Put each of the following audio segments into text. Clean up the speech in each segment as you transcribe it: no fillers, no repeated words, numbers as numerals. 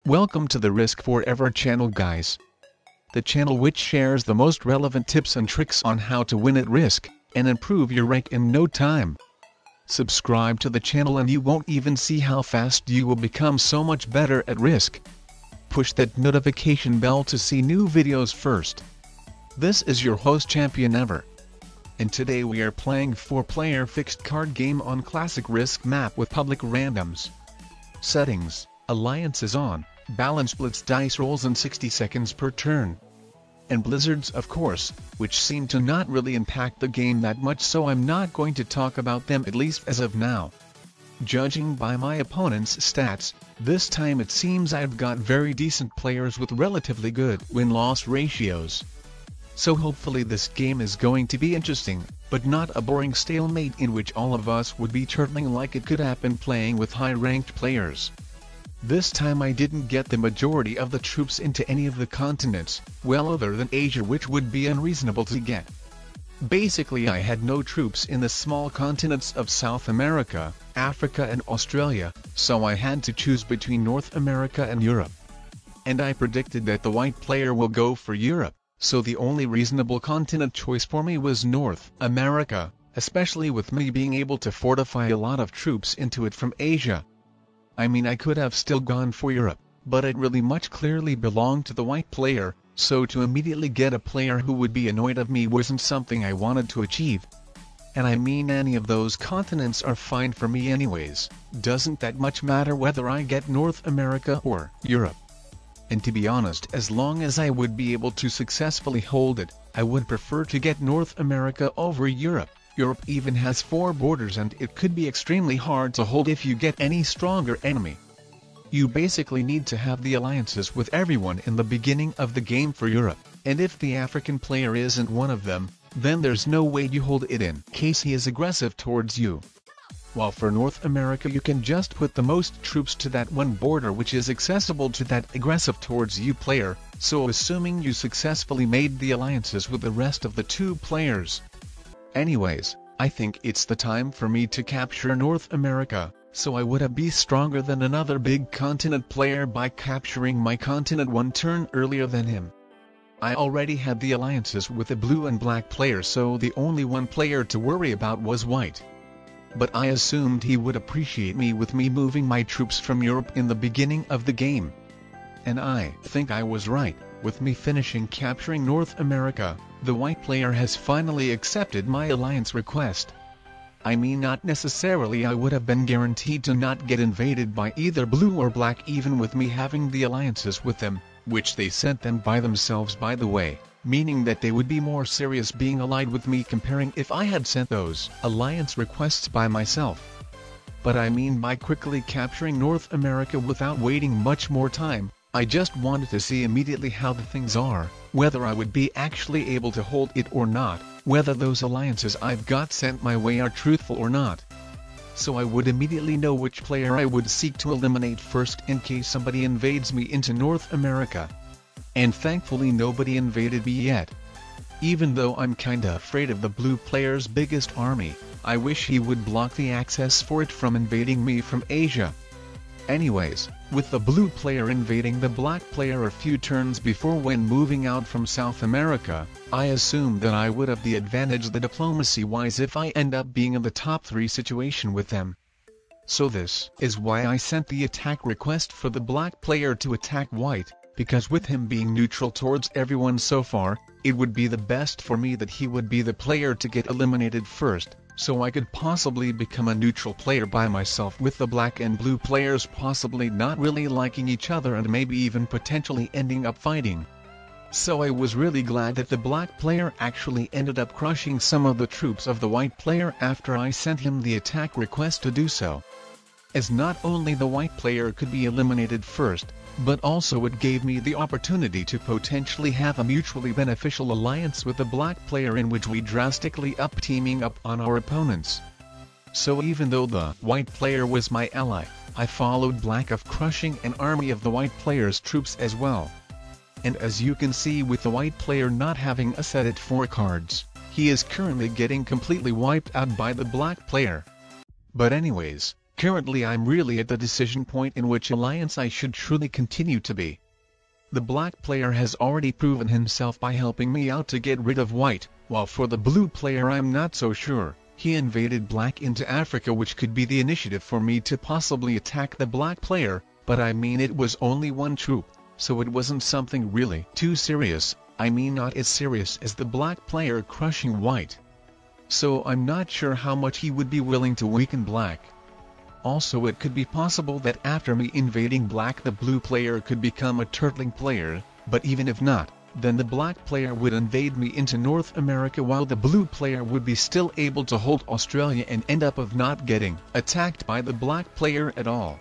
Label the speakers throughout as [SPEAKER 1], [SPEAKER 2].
[SPEAKER 1] Welcome to the Risk Forever channel, guys. The channel which shares the most relevant tips and tricks on how to win at Risk, and improve your rank in no time. Subscribe to the channel and you won't even see how fast you will become so much better at Risk. Push that notification bell to see new videos first. This is your host Champion Ever. And today we are playing 4-player fixed card game on classic Risk map with public randoms. Settings, alliances on, balance blitz dice rolls in 60 seconds per turn. And blizzards of course, which seem to not really impact the game that much, so I'm not going to talk about them, at least as of now. Judging by my opponent's stats, this time it seems I've got very decent players with relatively good win-loss ratios. So hopefully this game is going to be interesting, but not a boring stalemate in which all of us would be turtling like it could happen playing with high-ranked players. This time I didn't get the majority of the troops into any of the continents, well other than Asia, which would be unreasonable to get. Basically I had no troops in the small continents of South America, Africa and Australia, so I had to choose between North America and Europe. And I predicted that the white player will go for Europe, so the only reasonable continent choice for me was North America, especially with me being able to fortify a lot of troops into it from Asia. I mean, I could have still gone for Europe, but it really much clearly belonged to the white player, so to immediately get a player who would be annoyed of me wasn't something I wanted to achieve. And I mean, any of those continents are fine for me anyways, doesn't that much matter whether I get North America or Europe. And to be honest, as long as I would be able to successfully hold it, I would prefer to get North America over Europe. Europe even has 4 borders and it could be extremely hard to hold if you get any stronger enemy. You basically need to have the alliances with everyone in the beginning of the game for Europe, and if the African player isn't one of them, then there's no way you hold it in case he is aggressive towards you. While for North America you can just put the most troops to that one border which is accessible to that aggressive towards you player, so assuming you successfully made the alliances with the rest of the 2 players. Anyways, I think it's the time for me to capture North America, so I would be stronger than another big continent player by capturing my continent 1 turn earlier than him. I already had the alliances with a blue and black player, so the only one player to worry about was white. But I assumed he would appreciate me with me moving my troops from Europe in the beginning of the game. And I think I was right. With me finishing capturing North America, the white player has finally accepted my alliance request. I mean, not necessarily I would have been guaranteed to not get invaded by either blue or black even with me having the alliances with them, which they sent them by themselves by the way, meaning that they would be more serious being allied with me comparing if I had sent those alliance requests by myself. But I mean, by quickly capturing North America without waiting much more time, I just wanted to see immediately how the things are, whether I would be actually able to hold it or not, whether those alliances I've got sent my way are truthful or not. So I would immediately know which player I would seek to eliminate first in case somebody invades me into North America. And thankfully nobody invaded me yet. Even though I'm kinda afraid of the blue player's biggest army, I wish he would block the access for it from invading me from Asia. Anyways, with the blue player invading the black player a few turns before when moving out from South America, I assumed that I would have the advantage the diplomacy-wise if I end up being in the top 3 situation with them. So this is why I sent the attack request for the black player to attack white, because with him being neutral towards everyone so far, it would be the best for me that he would be the player to get eliminated first, so I could possibly become a neutral player by myself with the black and blue players possibly not really liking each other and maybe even potentially ending up fighting. So I was really glad that the black player actually ended up crushing some of the troops of the white player after I sent him the attack request to do so. As not only the white player could be eliminated first, but also it gave me the opportunity to potentially have a mutually beneficial alliance with the black player in which we drastically teaming up on our opponents. So even though the white player was my ally, I followed black of crushing an army of the white player's troops as well. And as you can see, with the white player not having a set at 4 cards, he is currently getting completely wiped out by the black player. But anyways, Currently I'm really at the decision point in which alliance I should truly continue to be. The black player has already proven himself by helping me out to get rid of white, while for the blue player I'm not so sure. He invaded black into Africa, which could be the initiative for me to possibly attack the black player, but I mean it was only one troop, so it wasn't something really too serious. I mean not as serious as the black player crushing white. So I'm not sure how much he would be willing to weaken black. Also it could be possible that after me invading black the blue player could become a turtling player, but even if not, then the black player would invade me into North America while the blue player would be still able to hold Australia and end up of not getting attacked by the black player at all.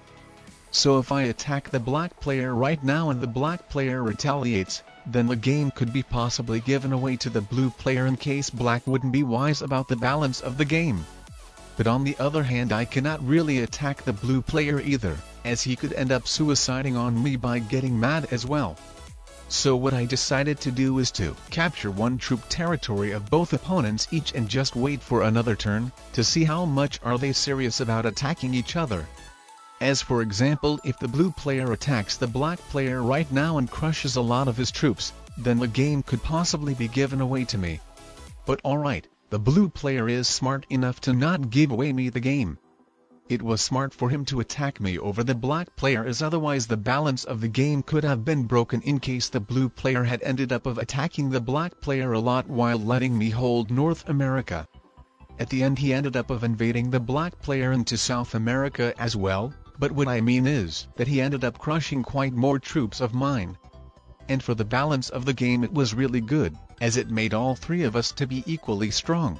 [SPEAKER 1] So if I attack the black player right now and the black player retaliates, then the game could be possibly given away to the blue player in case black wouldn't be wise about the balance of the game. But on the other hand I cannot really attack the blue player either, as he could end up suiciding on me by getting mad as well. So what I decided to do is to capture one troop territory of both opponents each and just wait for another turn, to see how much are they serious about attacking each other. As for example, if the blue player attacks the black player right now and crushes a lot of his troops, then the game could possibly be given away to me. But alright, the blue player is smart enough to not give away me the game. It was smart for him to attack me over the black player, as otherwise the balance of the game could have been broken in case the blue player had ended up of attacking the black player a lot while letting me hold North America. At the end he ended up of invading the black player into South America as well, but what I mean is that he ended up crushing quite more troops of mine. And for the balance of the game it was really good, as it made all three of us to be equally strong.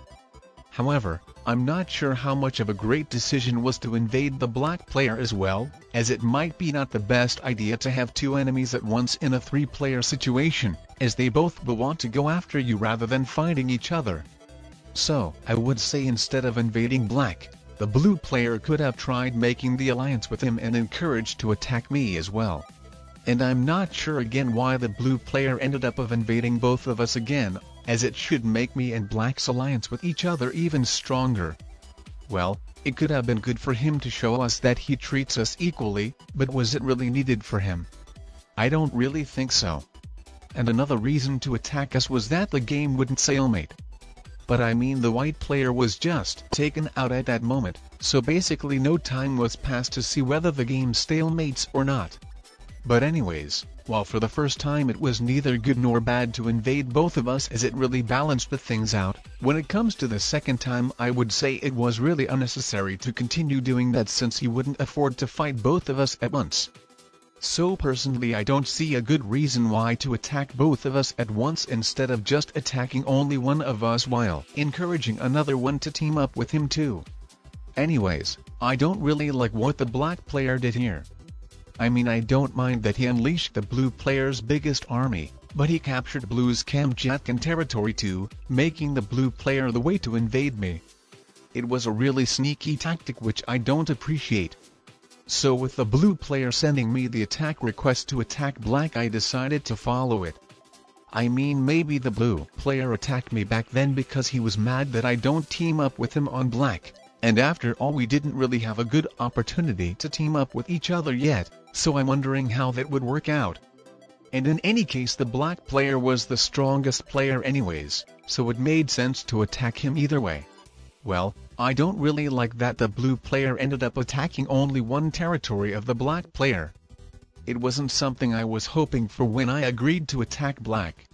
[SPEAKER 1] However, I'm not sure how much of a great decision was to invade the black player as well, as it might be not the best idea to have two enemies at once in a three-player situation, as they both will want to go after you rather than fighting each other. So, I would say instead of invading black, the blue player could have tried making the alliance with him and encouraged to attack me as well. And I'm not sure again why the blue player ended up of invading both of us again, as it should make me and black's alliance with each other even stronger. Well, it could have been good for him to show us that he treats us equally, but was it really needed for him? I don't really think so. And another reason to attack us was that the game wouldn't stalemate. But I mean the white player was just taken out at that moment, so basically no time was passed to see whether the game stalemates or not. But anyways, while for the first time it was neither good nor bad to invade both of us as it really balanced the things out, when it comes to the second time I would say it was really unnecessary to continue doing that since he wouldn't afford to fight both of us at once. So personally I don't see a good reason why to attack both of us at once instead of just attacking only one of us while encouraging another one to team up with him too. Anyways, I don't really like what the black player did here. I mean I don't mind that he unleashed the blue player's biggest army, but he captured blue's Kamchatkan territory too, making the blue player the way to invade me. It was a really sneaky tactic which I don't appreciate. So with the blue player sending me the attack request to attack black I decided to follow it. I mean maybe the blue player attacked me back then because he was mad that I don't team up with him on black, and after all we didn't really have a good opportunity to team up with each other yet, so I'm wondering how that would work out. And in any case the black player was the strongest player anyways, so it made sense to attack him either way. Well, I don't really like that the blue player ended up attacking only one territory of the black player. It wasn't something I was hoping for when I agreed to attack black.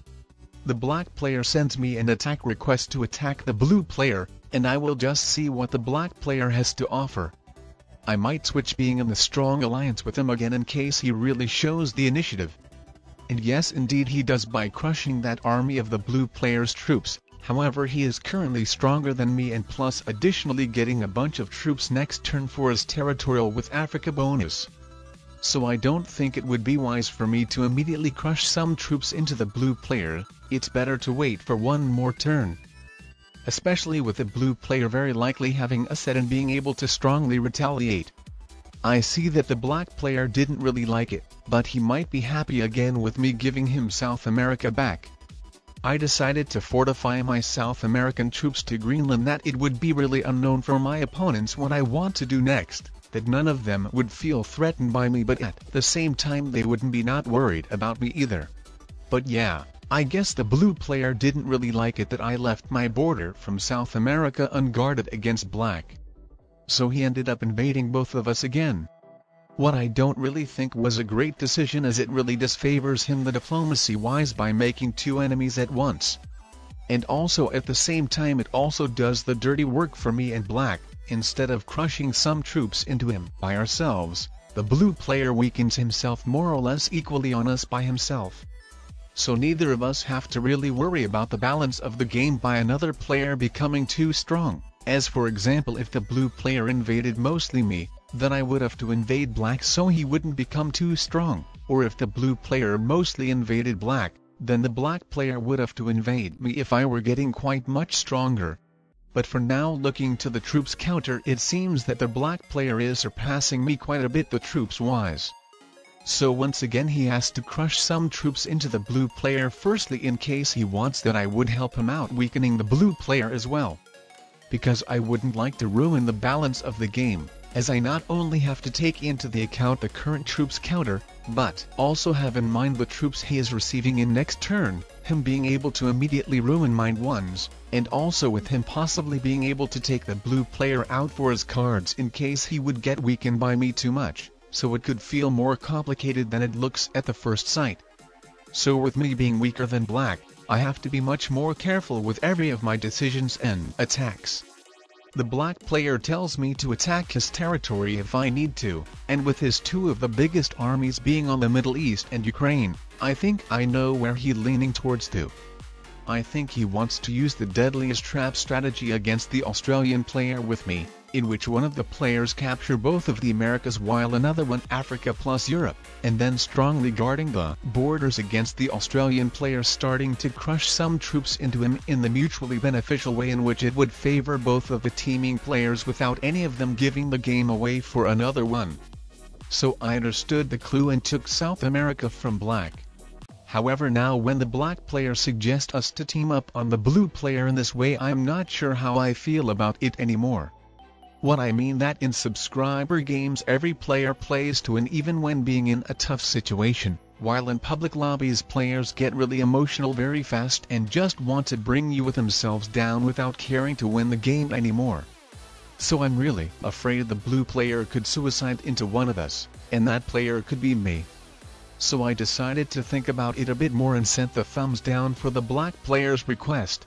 [SPEAKER 1] The black player sends me an attack request to attack the blue player, and I will just see what the black player has to offer. I might switch being in the strong alliance with him again in case he really shows the initiative. And yes indeed he does by crushing that army of the blue player's troops. However he is currently stronger than me and plus additionally getting a bunch of troops next turn for his territorial with Africa bonus. So I don't think it would be wise for me to immediately crush some troops into the blue player, it's better to wait for one more turn. Especially with the blue player very likely having a set and being able to strongly retaliate. I see that the black player didn't really like it, but he might be happy again with me giving him South America back. I decided to fortify my South American troops to Greenland that it would be really unknown for my opponents what I want to do next, that none of them would feel threatened by me, but at the same time they wouldn't be not worried about me either. But yeah, I guess the blue player didn't really like it that I left my border from South America unguarded against black. So he ended up invading both of us again. What I don't really think was a great decision, as it really disfavors him the diplomacy-wise by making two enemies at once. And also at the same time it also does the dirty work for me and black. Instead of crushing some troops into him by ourselves, the blue player weakens himself more or less equally on us by himself. So neither of us have to really worry about the balance of the game by another player becoming too strong. As for example, if the blue player invaded mostly me, then I would have to invade black so he wouldn't become too strong. Or if the blue player mostly invaded black, then the black player would have to invade me if I were getting quite much stronger. But for now, looking to the troops counter, it seems that the black player is surpassing me quite a bit the troops wise. So once again he has to crush some troops into the blue player firstly in case he wants that I would help him out weakening the blue player as well. Because I wouldn't like to ruin the balance of the game, as I not only have to take into the account the current troops counter, but also have in mind the troops he is receiving in next turn, him being able to immediately ruin mine ones, and also with him possibly being able to take the blue player out for his cards in case he would get weakened by me too much, so it could feel more complicated than it looks at the first sight. So with me being weaker than black, I have to be much more careful with every of my decisions and attacks. The black player tells me to attack his territory if I need to, and with his two of the biggest armies being on the Middle East and Ukraine, I think I know where he's leaning towards to. I think he wants to use the deadliest trap strategy against the Australian player with me, in which one of the players capture both of the Americas while another one Africa plus Europe, and then strongly guarding the borders against the Australian player, starting to crush some troops into him in the mutually beneficial way in which it would favor both of the teaming players without any of them giving the game away for another one. So I understood the clue and took South America from black. However, now when the black player suggests us to team up on the blue player in this way, I'm not sure how I feel about it anymore. What I mean that in subscriber games every player plays to win even when being in a tough situation, while in public lobbies players get really emotional very fast and just want to bring you with themselves down without caring to win the game anymore. So I'm really afraid the blue player could suicide into one of us, and that player could be me. So I decided to think about it a bit more and sent the thumbs down for the black player's request.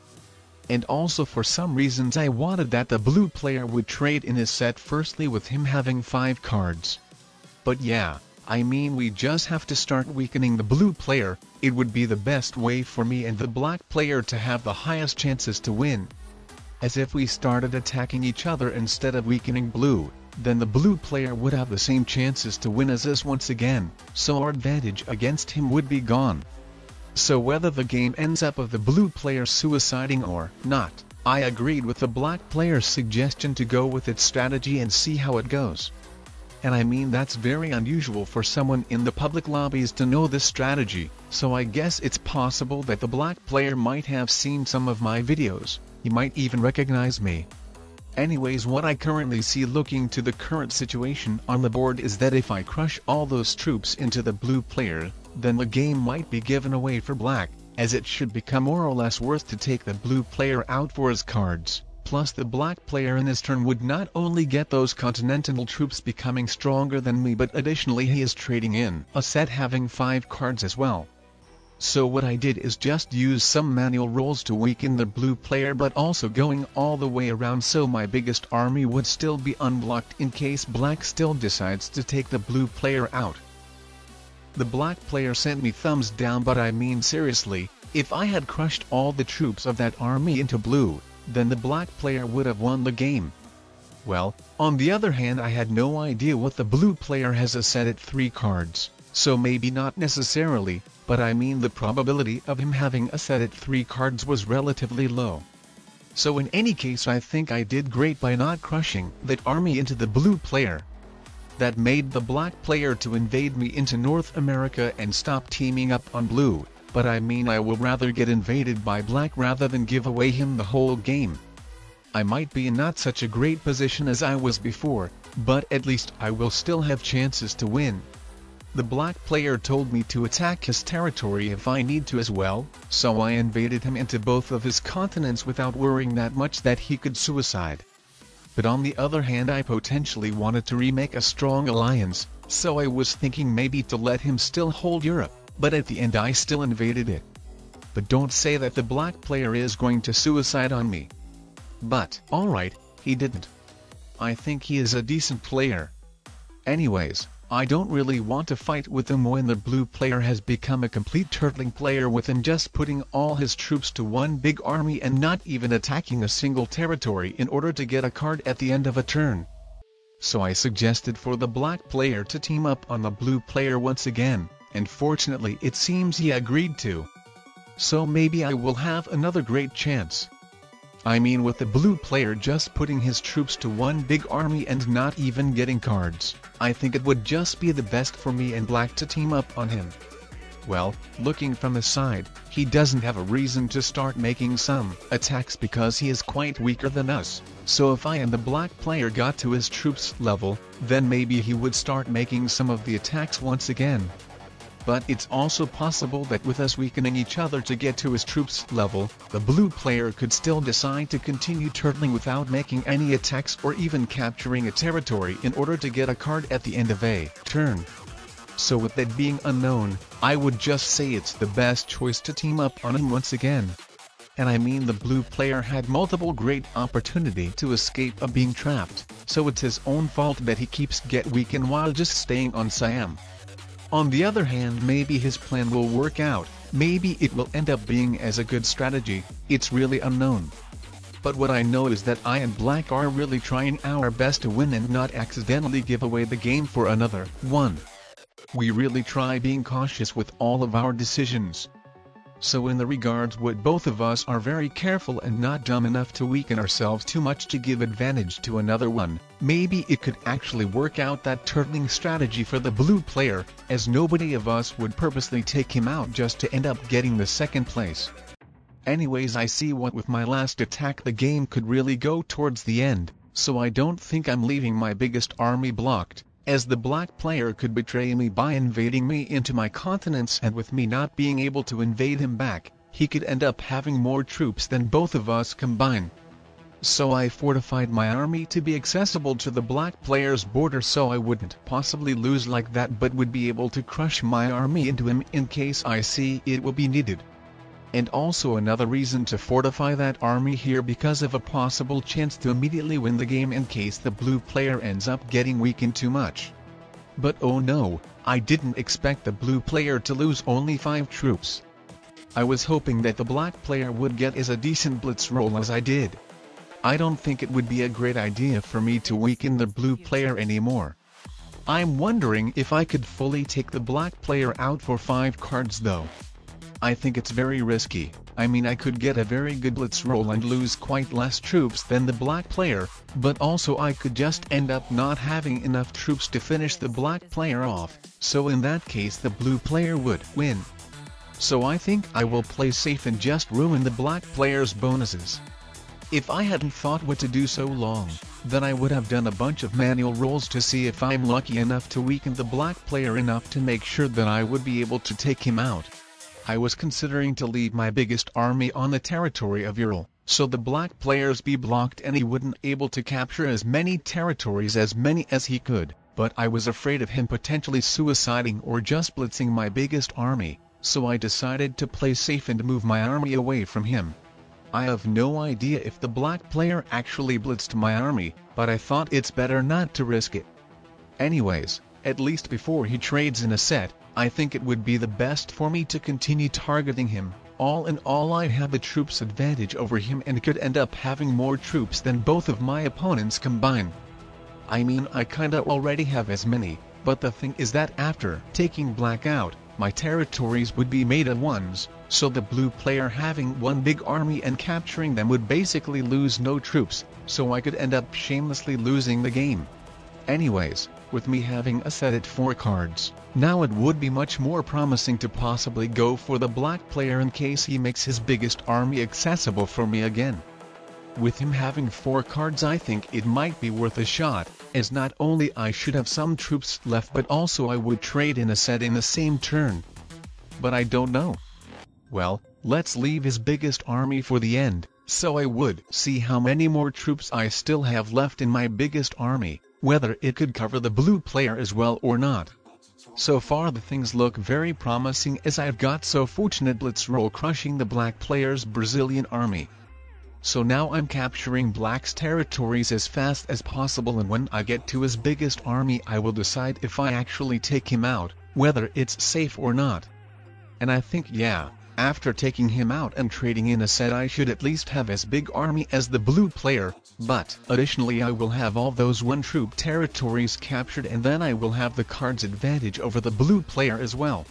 [SPEAKER 1] And also for some reasons I wanted that the blue player would trade in his set firstly with him having 5 cards. But yeah, I mean we just have to start weakening the blue player, it would be the best way for me and the black player to have the highest chances to win. As if we started attacking each other instead of weakening blue, then the blue player would have the same chances to win as us once again, so our advantage against him would be gone. So whether the game ends up of the blue player suiciding or not, I agreed with the black player's suggestion to go with its strategy and see how it goes. And I mean that's very unusual for someone in the public lobbies to know this strategy, so I guess it's possible that the black player might have seen some of my videos, he might even recognize me. Anyways, what I currently see looking to the current situation on the board is that if I crush all those troops into the blue player, then the game might be given away for black, as it should become more or less worth to take the blue player out for his cards. Plus the black player in his turn would not only get those continental troops becoming stronger than me, but additionally he is trading in a set having 5 cards as well. So what I did is just use some manual rolls to weaken the blue player, but also going all the way around so my biggest army would still be unblocked in case black still decides to take the blue player out. The black player sent me thumbs down, but I mean seriously, if I had crushed all the troops of that army into blue, then the black player would have won the game. Well, on the other hand, I had no idea what the blue player has a set at 3 cards, so maybe not necessarily, but I mean the probability of him having a set at 3 cards was relatively low. So in any case I think I did great by not crushing that army into the blue player. That made the black player to invade me into North America and stop teaming up on blue, but I mean I will rather get invaded by black rather than give away him the whole game. I might be in not such a great position as I was before, but at least I will still have chances to win. The black player told me to attack his territory if I need to as well, so I invaded him into both of his continents without worrying that much that he could suicide. But on the other hand, I potentially wanted to remake a strong alliance, so I was thinking maybe to let him still hold Europe, but at the end I still invaded it. But don't say that the black player is going to suicide on me. But, alright, he didn't. I think he is a decent player. Anyways, I don't really want to fight with him when the blue player has become a complete turtling player with him just putting all his troops to one big army and not even attacking a single territory in order to get a card at the end of a turn. So I suggested for the black player to team up on the blue player once again, and fortunately it seems he agreed to. So maybe I will have another great chance. I mean, with the blue player just putting his troops to one big army and not even getting cards, I think it would just be the best for me and black to team up on him. Well, looking from the side, he doesn't have a reason to start making some attacks because he is quite weaker than us, so if I and the black player got to his troops level, then maybe he would start making some of the attacks once again. But it's also possible that with us weakening each other to get to his troops level, the blue player could still decide to continue turtling without making any attacks or even capturing a territory in order to get a card at the end of a turn. So with that being unknown, I would just say it's the best choice to team up on him once again. And I mean, the blue player had multiple great opportunity to escape of being trapped, so it's his own fault that he keeps get weakened while just staying on Siam. On the other hand, maybe his plan will work out, maybe it will end up being as a good strategy, it's really unknown. But what I know is that I and black are really trying our best to win and not accidentally give away the game for another one. We really try being cautious with all of our decisions. So in the regards what both of us are very careful and not dumb enough to weaken ourselves too much to give advantage to another one, maybe it could actually work out that turtling strategy for the blue player, as nobody of us would purposely take him out just to end up getting the second place. Anyways, I see what with my last attack the game could really go towards the end, so I don't think I'm leaving my biggest army blocked, as the black player could betray me by invading me into my continents, and with me not being able to invade him back, he could end up having more troops than both of us combined. So I fortified my army to be accessible to the black player's border so I wouldn't possibly lose like that but would be able to crush my army into him in case I see it will be needed. And also another reason to fortify that army here because of a possible chance to immediately win the game in case the blue player ends up getting weakened too much. But oh no, I didn't expect the blue player to lose only 5 troops. I was hoping that the black player would get as a decent blitz roll as I did. I don't think it would be a great idea for me to weaken the blue player anymore. I'm wondering if I could fully take the black player out for 5 cards though. I think it's very risky. I mean, I could get a very good blitz roll and lose quite less troops than the black player, but also I could just end up not having enough troops to finish the black player off, so in that case the blue player would win. So I think I will play safe and just ruin the black player's bonuses. If I hadn't thought what to do so long, then I would have done a bunch of manual rolls to see if I'm lucky enough to weaken the black player enough to make sure that I would be able to take him out. I was considering to leave my biggest army on the territory of Ural, so the black players be blocked and he wouldn't able to capture as many territories as he could, but I was afraid of him potentially suiciding or just blitzing my biggest army, so I decided to play safe and move my army away from him. I have no idea if the black player actually blitzed my army, but I thought it's better not to risk it. Anyways, at least before he trades in a set, I think it would be the best for me to continue targeting him. All in all, I have a troops advantage over him and could end up having more troops than both of my opponents combined. I mean, I kinda already have as many, but the thing is that after taking black out, my territories would be made at ones, so the blue player having one big army and capturing them would basically lose no troops, so I could end up shamelessly losing the game. Anyways, with me having a set at 4 cards, now it would be much more promising to possibly go for the black player in case he makes his biggest army accessible for me again. With him having 4 cards, I think it might be worth a shot, as not only I should have some troops left but also I would trade in a set in the same turn. But I don't know. Well, let's leave his biggest army for the end, so I would see how many more troops I still have left in my biggest army, whether it could cover the blue player as well or not. So far the things look very promising, as I've got so fortunate blitz roll crushing the black player's Brazilian army. So now I'm capturing black's territories as fast as possible, and when I get to his biggest army I will decide if I actually take him out, whether it's safe or not. And I think yeah, after taking him out and trading in a set I should at least have as big army as the blue player, but additionally I will have all those 1-troop territories captured, and then I will have the card's advantage over the blue player as well.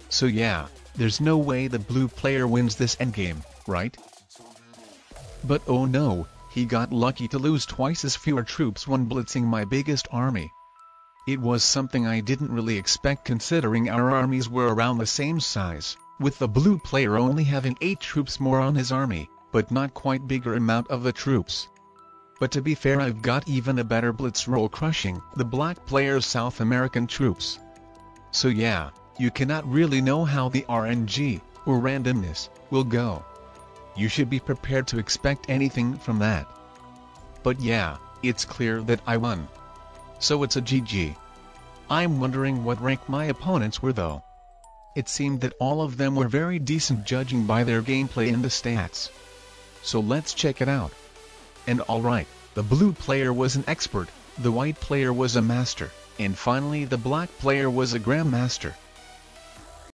[SPEAKER 1] So yeah, there's no way the blue player wins this endgame, right? But oh no, he got lucky to lose twice as fewer troops when blitzing my biggest army. It was something I didn't really expect, considering our armies were around the same size, with the blue player only having 8 troops more on his army, but not quite bigger amount of the troops. But to be fair, I've got even a better blitz roll crushing the black player's South American troops. So yeah, you cannot really know how the RNG, or randomness, will go. You should be prepared to expect anything from that. But yeah, it's clear that I won. So it's a GG. I'm wondering what rank my opponents were though. It seemed that all of them were very decent judging by their gameplay and the stats. So let's check it out. And alright, the blue player was an expert, the white player was a master, and finally the black player was a grandmaster.